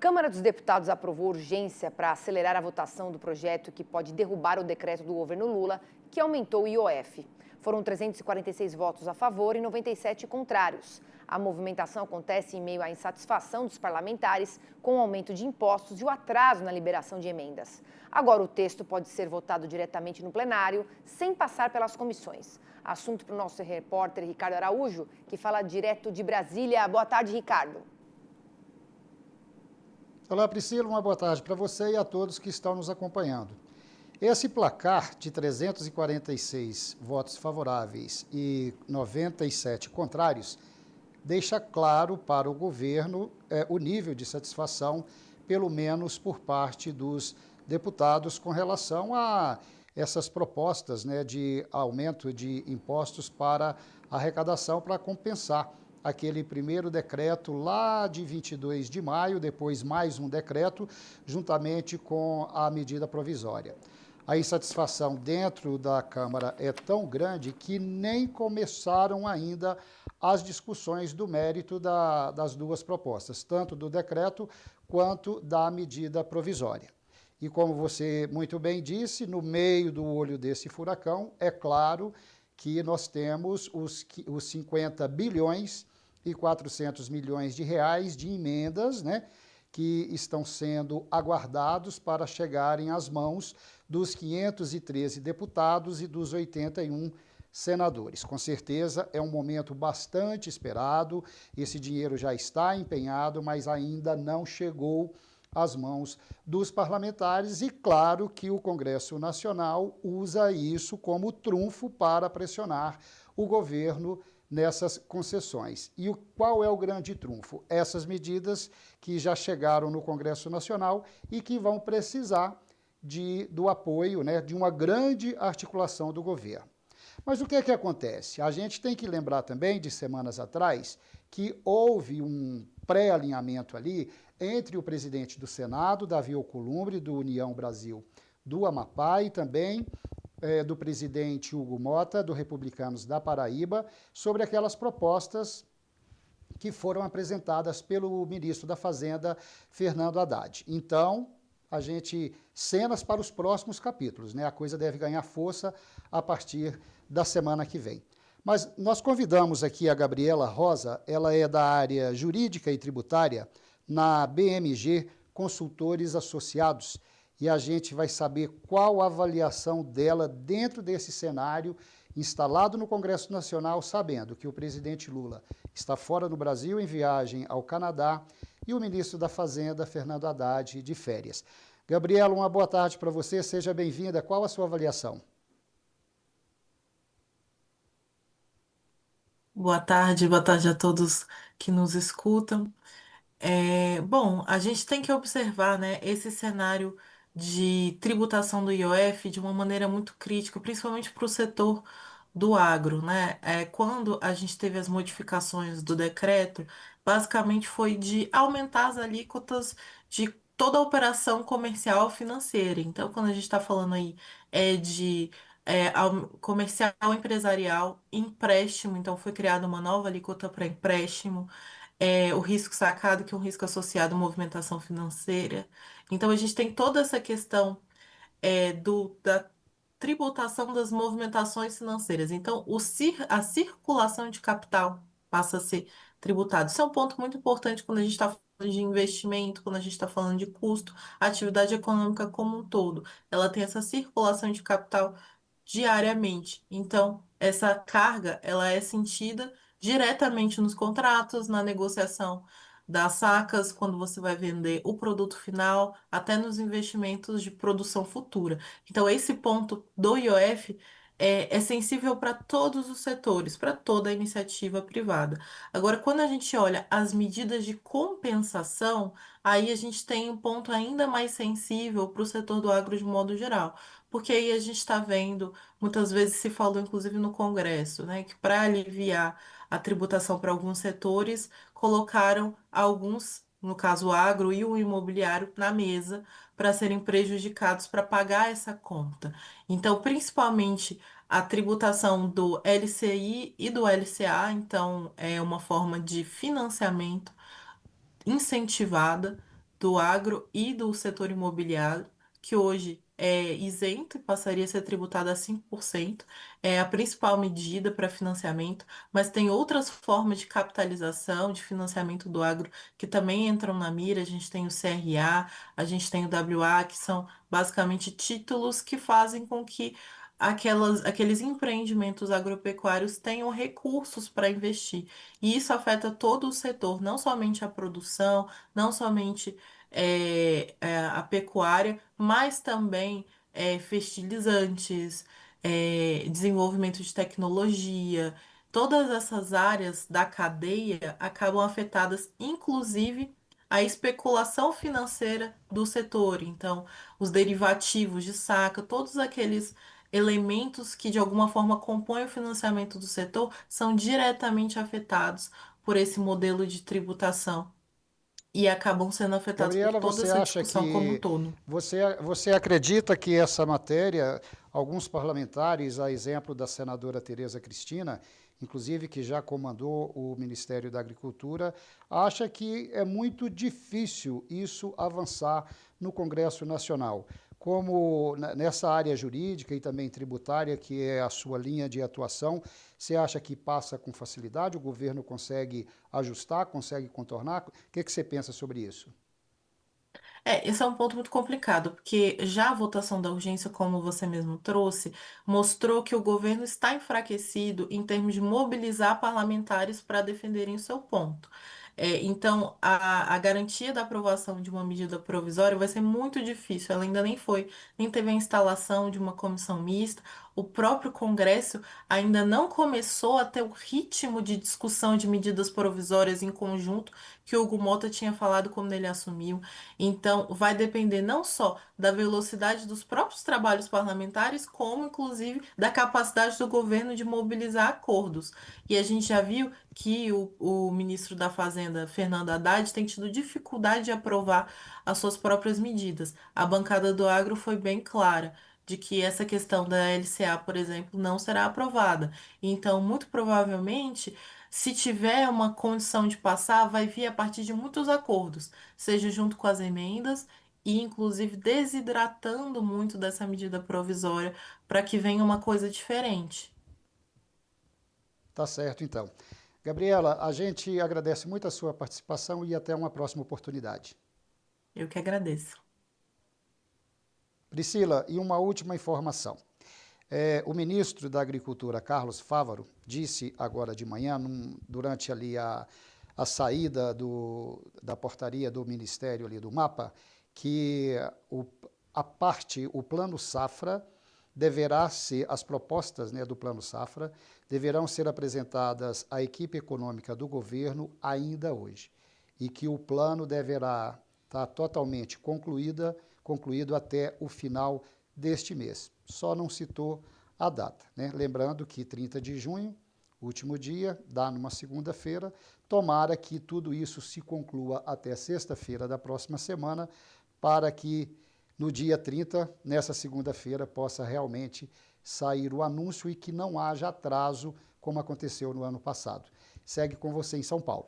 Câmara dos Deputados aprovou urgência para acelerar a votação do projeto que pode derrubar o decreto do governo Lula, que aumentou o IOF. Foram 346 votos a favor e 97 contrários. A movimentação acontece em meio à insatisfação dos parlamentares com o aumento de impostos e o atraso na liberação de emendas. Agora o texto pode ser votado diretamente no plenário, sem passar pelas comissões. Assunto para o nosso repórter Ricardo Araújo, que fala direto de Brasília. Boa tarde, Ricardo. Olá, Priscila, uma boa tarde para você e a todos que estão nos acompanhando. Esse placar de 346 votos favoráveis e 97 contrários deixa claro para o governo o nível de satisfação, pelo menos por parte dos deputados, com relação a essas propostas, de aumento de impostos para arrecadação para compensar aquele primeiro decreto lá de 22 de maio, depois mais um decreto, juntamente com a medida provisória. A insatisfação dentro da Câmara é tão grande que nem começaram ainda as discussões do mérito das duas propostas, tanto do decreto quanto da medida provisória. E como você muito bem disse, no meio do olho desse furacão, é claro que nós temos os 50 bilhões e 400 milhões de reais de emendas, que estão sendo aguardados para chegarem às mãos dos 513 deputados e dos 81 senadores. Com certeza é um momento bastante esperado, esse dinheiro já está empenhado, mas ainda não chegou às mãos dos parlamentares e claro que o Congresso Nacional usa isso como trunfo para pressionar o governo nessas concessões. E qual é o grande trunfo? Essas medidas que já chegaram no Congresso Nacional e que vão precisar do apoio, de uma grande articulação do governo. Mas o que é que acontece? A gente tem que lembrar também, de semanas atrás, que houve um pré-alinhamento ali entre o presidente do Senado, Davi Alcolumbre, do União Brasil do Amapá, e também do presidente Hugo Mota, do Republicanos da Paraíba, sobre aquelas propostas que foram apresentadas pelo ministro da Fazenda, Fernando Haddad. Então, cenas para os próximos capítulos, A coisa deve ganhar força a partir da semana que vem. Mas nós convidamos aqui a Gabriela Rosa, ela é da área jurídica e tributária na BMG Consultores Associados, e a gente vai saber qual a avaliação dela dentro desse cenário instalado no Congresso Nacional, sabendo que o presidente Lula está fora do Brasil em viagem ao Canadá e o ministro da Fazenda, Fernando Haddad, de férias. Gabriela, uma boa tarde para você, seja bem-vinda. Qual a sua avaliação? Boa tarde a todos que nos escutam. Bom, a gente tem que observar, esse cenário de tributação do IOF de uma maneira muito crítica, principalmente para o setor do agro, quando a gente teve as modificações do decreto, basicamente foi de aumentar as alíquotas de toda a operação comercial financeira. Então, quando a gente está falando aí de comercial empresarial, empréstimo, então foi criada uma nova alíquota para empréstimo, o risco sacado, que é um risco associado à movimentação financeira. Então, a gente tem toda essa questão da tributação das movimentações financeiras. Então, a circulação de capital passa a ser tributado. Isso é um ponto muito importante quando a gente está falando de investimento, quando a gente está falando de custo, a atividade econômica como um todo. Ela tem essa circulação de capital diariamente. Então, essa carga, ela é sentida diretamente nos contratos, na negociação das sacas, quando você vai vender o produto final, até nos investimentos de produção futura. Então, esse ponto do IOF é sensível para todos os setores, para toda a iniciativa privada. Agora, quando a gente olha as medidas de compensação, aí a gente tem um ponto ainda mais sensível para o setor do agro de modo geral. Porque aí a gente está vendo, muitas vezes se falou, inclusive no Congresso, que para aliviar a tributação para alguns setores, colocaram alguns, no caso o agro e o imobiliário, na mesa para serem prejudicados para pagar essa conta. Então, principalmente a tributação do LCI e do LCA, então é uma forma de financiamento incentivada do agro e do setor imobiliário, que hoje é isento e passaria a ser tributado a 5%. É a principal medida para financiamento, mas tem outras formas de capitalização, de financiamento do agro que também entram na mira. A gente tem o CRA, a gente tem o WA, que são basicamente títulos que fazem com que aqueles empreendimentos agropecuários tenham recursos para investir. E isso afeta todo o setor, não somente a produção, não somente a pecuária, mas também fertilizantes, desenvolvimento de tecnologia. Todas essas áreas da cadeia acabam afetadas, inclusive a especulação financeira do setor. Então, os derivativos de saca, todos aqueles elementos que de alguma forma compõem o financiamento do setor são diretamente afetados por esse modelo de tributação e acabam sendo afetados por Gabriela, toda você essa acha discussão como um que todo. você acredita que essa matéria, alguns parlamentares, a exemplo da senadora Tereza Cristina, inclusive que já comandou o Ministério da Agricultura, acha que é muito difícil isso avançar no Congresso Nacional? Como nessa área jurídica e também tributária, que é a sua linha de atuação, você acha que passa com facilidade? O governo consegue ajustar, consegue contornar? O que você pensa sobre isso? Esse é um ponto muito complicado, porque já a votação da urgência, como você mesmo trouxe, mostrou que o governo está enfraquecido em termos de mobilizar parlamentares para defenderem o seu ponto. Então, a garantia da aprovação de uma medida provisória vai ser muito difícil. Ela ainda nem foi, nem teve a instalação de uma comissão mista. O próprio Congresso ainda não começou a ter o ritmo de discussão de medidas provisórias em conjunto que o Hugo Mota tinha falado quando ele assumiu. Então, vai depender não só da velocidade dos próprios trabalhos parlamentares, como inclusive da capacidade do governo de mobilizar acordos. E a gente já viu que o ministro da Fazenda, Fernando Haddad, tem tido dificuldade de aprovar as suas próprias medidas. A bancada do agro foi bem clara de que essa questão da LCA, por exemplo, não será aprovada. Então, muito provavelmente, se tiver uma condição de passar, vai vir a partir de muitos acordos, seja junto com as emendas e, inclusive, desidratando muito dessa medida provisória para que venha uma coisa diferente. Tá certo, então. Gabriela, a gente agradece muito a sua participação e até uma próxima oportunidade. Eu que agradeço. Priscila, e uma última informação. O ministro da Agricultura, Carlos Fávaro, disse agora de manhã, durante ali a saída da portaria do Ministério ali do MAPA, que o Plano Safra deverá ser, as propostas, né, do Plano Safra deverão ser apresentadas à equipe econômica do governo ainda hoje, e que o plano deverá estar totalmente concluído até o final deste mês. Só não citou a data, né? Lembrando que 30 de junho, último dia, dá numa segunda-feira, tomara que tudo isso se conclua até sexta-feira da próxima semana, para que no dia 30, nessa segunda-feira, possa realmente sair o anúncio e que não haja atraso, como aconteceu no ano passado. Segue com você em São Paulo.